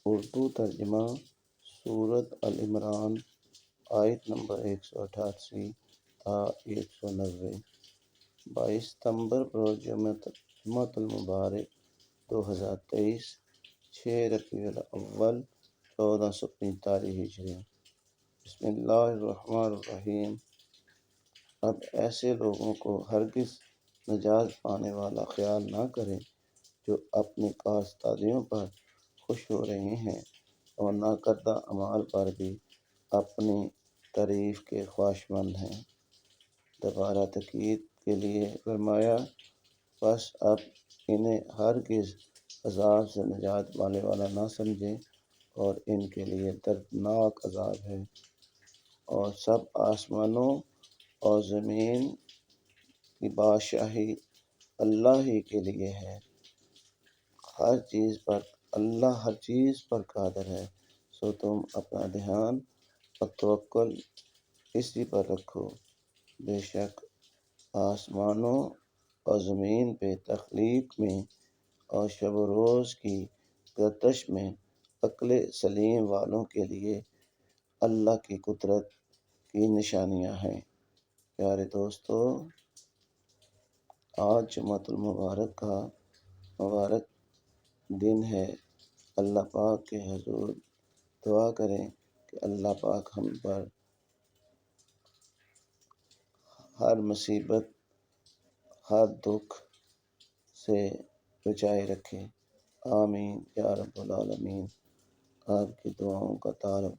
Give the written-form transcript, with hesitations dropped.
اردو ترجمہ سورۃ العمران آیت نمبر 188 تا 190 22 ستمبر بروز جمعۃ المبارک 2023 6 ربیع الاول 1445 ہجری۔ بسم اللہ الرحمن الرحیم۔ اب ایسے لوگوں کو ہرگز نجات پانے والا خیال نہ کریں جو اپنی کارستادیوں پر خوش ہو رہے ہیں اور ناکردہ اعمال پر بھی اپنی تعریف کے خواہشمند ہیں۔ دوبارہ تاکید کے لیے فرمایا، بس اب انہیں ہرگز عذاب سے نجات پانے والا نہ سمجھیں اور ان کے لیے دردناک عذاب ہے۔ اور سب آسمانوں اور زمین کی بادشاہی اللہ ہی کے لیے ہے، اللہ ہر چیز پر قادر ہے، سو تم اپنا دھیان اور توکل اسی پر رکھو۔ بے شک آسمانوں اور زمین پہ تخلیق میں اور شب و روز کی گردش میں عقل سلیم والوں کے لیے اللہ کی قدرت کی نشانیاں ہیں۔ پیارے دوستو، آج جمعۃ المبارک کا مبارک دن ہے۔ اللہ پاک کے حضور دعا کریں کہ اللہ پاک ہم پر ہر مصیبت، ہر دکھ سے بچائے رکھے۔ آمین یا رب العالمین۔ آپ کی دعاؤں کا طلبگار۔